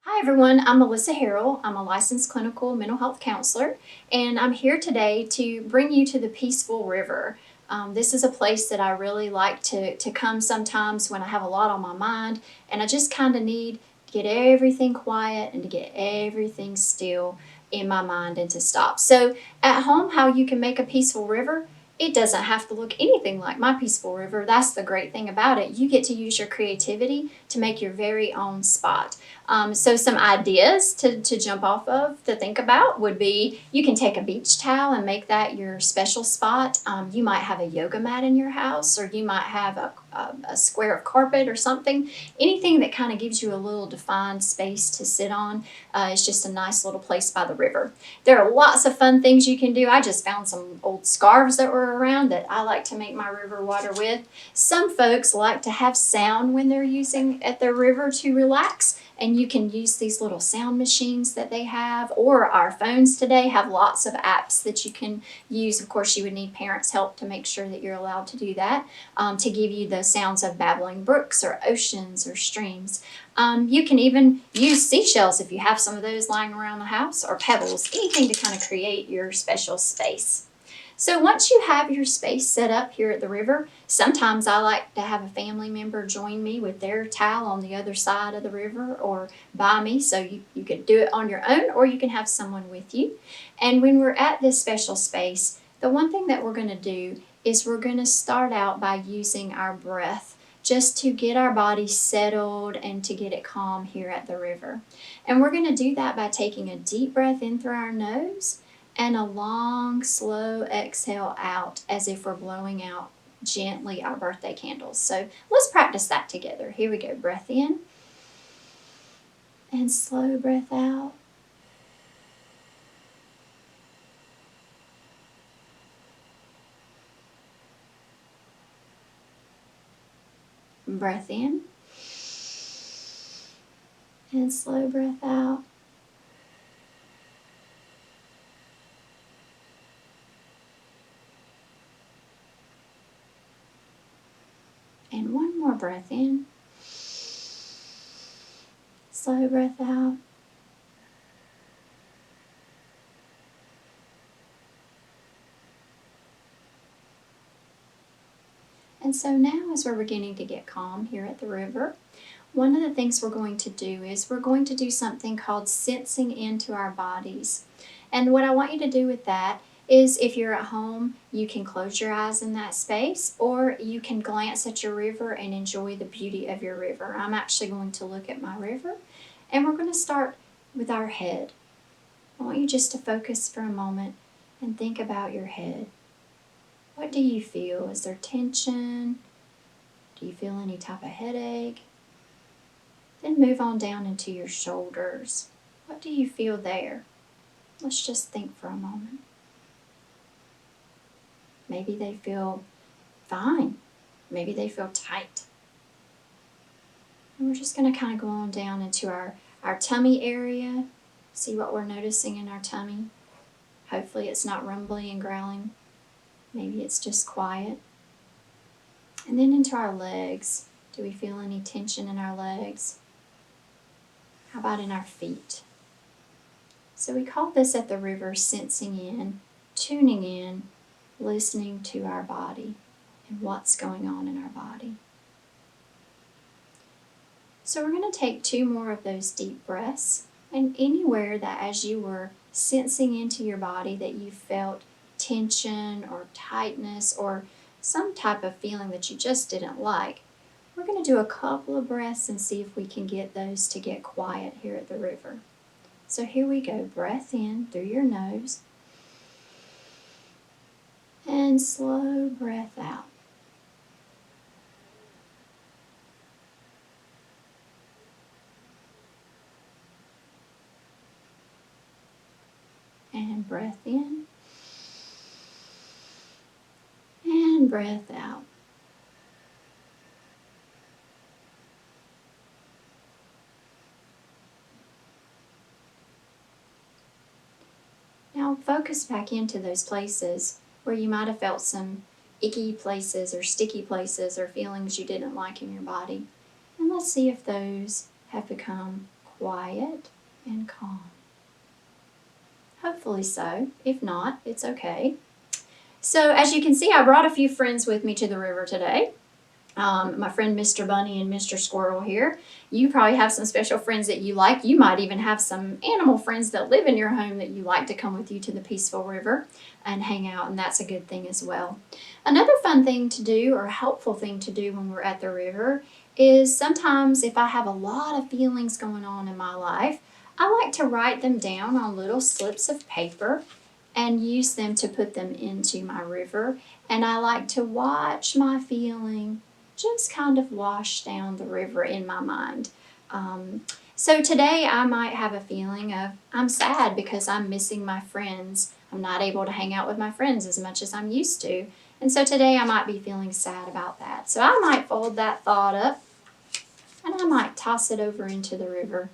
Hi everyone, I'm Melissa Harrell. I'm a licensed clinical mental health counselor, and I'm here today to bring you to the peaceful river. This is a place that I really like to come sometimes when I have a lot on my mind, and I just kind of need to get everything quiet and to get everything still in my mind and to stop. So, at home, how you can make a peaceful river. It doesn't have to look anything like my peaceful river. That's the great thing about it. You get to use your creativity to make your very own spot. So some ideas to jump off of to think about would be you can take a beach towel and make that your special spot. You might have a yoga mat in your house, or you might have a square of carpet or something. Anything that kind of gives you a little defined space to sit on is just a nice little place by the river. There are lots of fun things you can do. I just found some old scarves that were around that I like to make my river water with. Some folks like to have sound when they're using at their river to relax, and you can use these little sound machines that they have, or our phones today have lots of apps that you can use. Of course, you would need parents' help to make sure that you're allowed to do that, to give you the sounds of babbling brooks or oceans or streams. You can even use seashells if you have some of those lying around the house, or pebbles, anything to kind of create your special space. So once you have your space set up here at the river, sometimes I like to have a family member join me with their towel on the other side of the river or by me. So you could do it on your own, or you can have someone with you. And when we're at this special space, the one thing that we're going to do is we're going to start out by using our breath just to get our body settled and to get it calm here at the river. And we're going to do that by taking a deep breath in through our nose and a long, slow exhale out as if we're blowing out gently our birthday candles. So let's practice that together. Here we go. Breath in and slow breath out. Breath in and slow breath out. And one more breath in. Slow breath out. And so now, as we're beginning to get calm here at the river, one of the things we're going to do is we're going to do something called sensing into our bodies. And what I want you to do with that is, if you're at home, you can close your eyes in that space, or you can glance at your river and enjoy the beauty of your river. I'm actually going to look at my river, and we're going to start with our head. I want you just to focus for a moment and think about your head. What do you feel? Is there tension? Do you feel any type of headache? Then move on down into your shoulders. What do you feel there? Let's just think for a moment. Maybe they feel fine. Maybe they feel tight. And we're just going to kind of go on down into our tummy area. See what we're noticing in our tummy. Hopefully it's not rumbly and growling. Maybe it's just quiet. And then into our legs. Do we feel any tension in our legs? How about in our feet? So we call this at the river sensing in, tuning in, listening to our body and what's going on in our body. So we're going to take 2 more of those deep breaths, and anywhere that as you were sensing into your body that you felt tension or tightness or some type of feeling that you just didn't like, we're going to do a couple of breaths and see if we can get those to get quiet here at the river. So here we go. Breath in through your nose and slow breath out. And breath in and breath out. Now focus back into those places where you might have felt some icky places or sticky places or feelings you didn't like in your body. And let's see if those have become quiet and calm. Hopefully so. If not, it's okay. So as you can see, I brought a few friends with me to the river today. My friend Mr. Bunny and Mr. Squirrel here. You probably have some special friends that you like. You might even have some animal friends that live in your home that you like to come with you to the peaceful river and hang out, and that's a good thing as well. Another fun thing to do, or helpful thing to do when we're at the river, is sometimes if I have a lot of feelings going on in my life, I like to write them down on little slips of paper and use them to put them into my river. And I like to watch my feeling just kind of wash down the river in my mind. So today I might have a feeling of I'm sad because I'm missing my friends. I'm not able to hang out with my friends as much as I'm used to. And so today I might be feeling sad about that. So I might fold that thought up and I might toss it over into the river.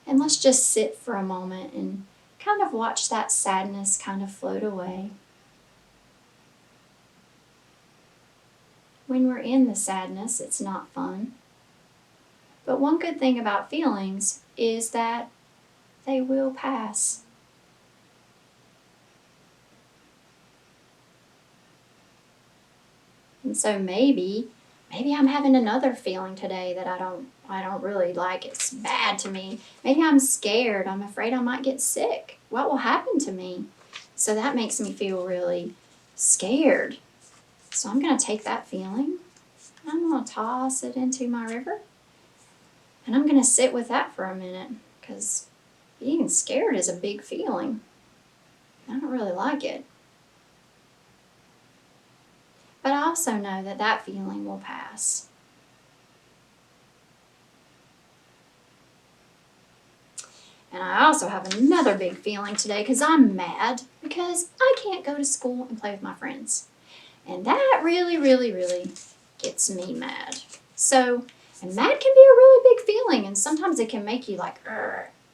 And let's just sit for a moment and kind of watch that sadness kind of float away. When we're in the sadness, it's not fun. But one good thing about feelings is that they will pass. And so maybe I'm having another feeling today that I don't really like. It's bad to me. Maybe I'm scared. I'm afraid I might get sick. What will happen to me? So that makes me feel really scared. So I'm going to take that feeling, and I'm going to toss it into my river, and I'm going to sit with that for a minute, because being scared is a big feeling. I don't really like it. But I also know that that feeling will pass. And I also have another big feeling today because I'm mad because I can't go to school and play with my friends. And that really, really, really gets me mad. So, and mad can be a really big feeling, and sometimes it can make you like,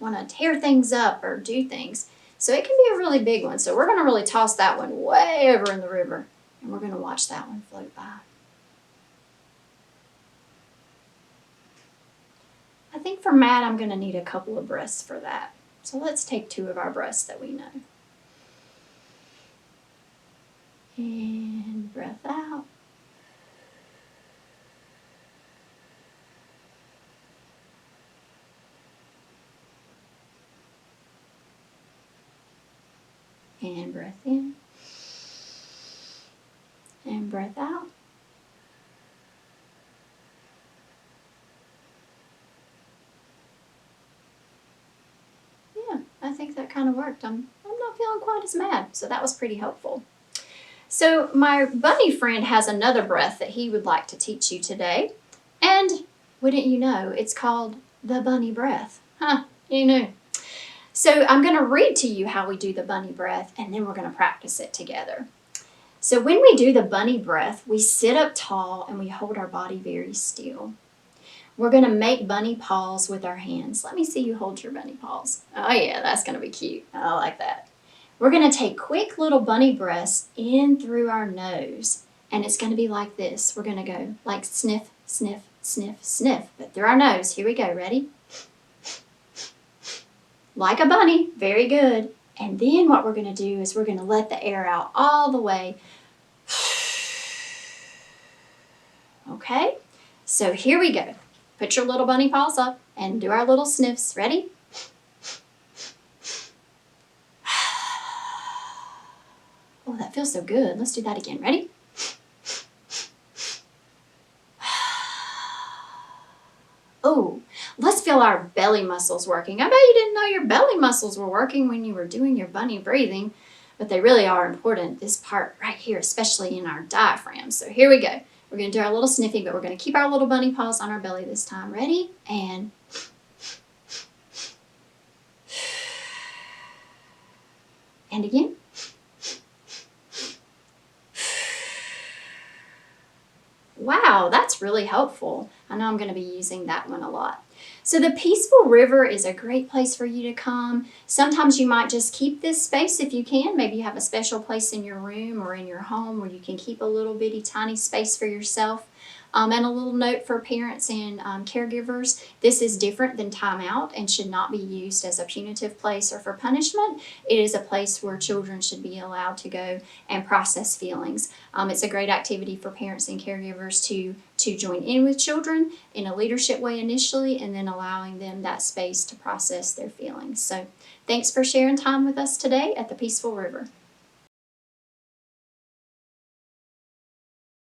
want to tear things up or do things. So it can be a really big one. So we're going to really toss that one way over in the river, and we're going to watch that one float by. I think for mad, I'm going to need a couple of breaths for that. So let's take 2 of our breaths that we know. And breath out. And breath in. And breath out. Yeah, I think that kind of worked. I'm not feeling quite as mad, so that was pretty helpful. So my bunny friend has another breath that he would like to teach you today. And wouldn't you know, it's called the bunny breath. You knew. So I'm going to read to you how we do the bunny breath, and then we're going to practice it together. So when we do the bunny breath, we sit up tall and we hold our body very still. We're going to make bunny paws with our hands. Let me see you hold your bunny paws. Oh yeah, that's going to be cute. I like that. We're going to take quick little bunny breaths in through our nose, and it's going to be like this. We're going to go like sniff, sniff, sniff, sniff, but through our nose. Here we go. Ready? Like a bunny. Very good. And then what we're going to do is we're going to let the air out all the way. Okay? So here we go. Put your little bunny paws up and do our little sniffs. Ready? Oh, that feels so good. Let's do that again. Ready? Oh, let's feel our belly muscles working. I bet you didn't know your belly muscles were working when you were doing your bunny breathing, but they really are important, this part right here, especially in our diaphragm. So here we go. We're going to do our little sniffing, but we're going to keep our little bunny paws on our belly this time. Ready? And again. Wow, that's really helpful. I know I'm going to be using that one a lot. So the peaceful river is a great place for you to come. Sometimes you might just keep this space if you can. Maybe you have a special place in your room or in your home where you can keep a little bitty tiny space for yourself. And a little note for parents and caregivers, this is different than timeout and should not be used as a punitive place or for punishment. It is a place where children should be allowed to go and process feelings. It's a great activity for parents and caregivers to join in with children in a leadership way initially, and then allowing them that space to process their feelings. So thanks for sharing time with us today at the Peaceful River.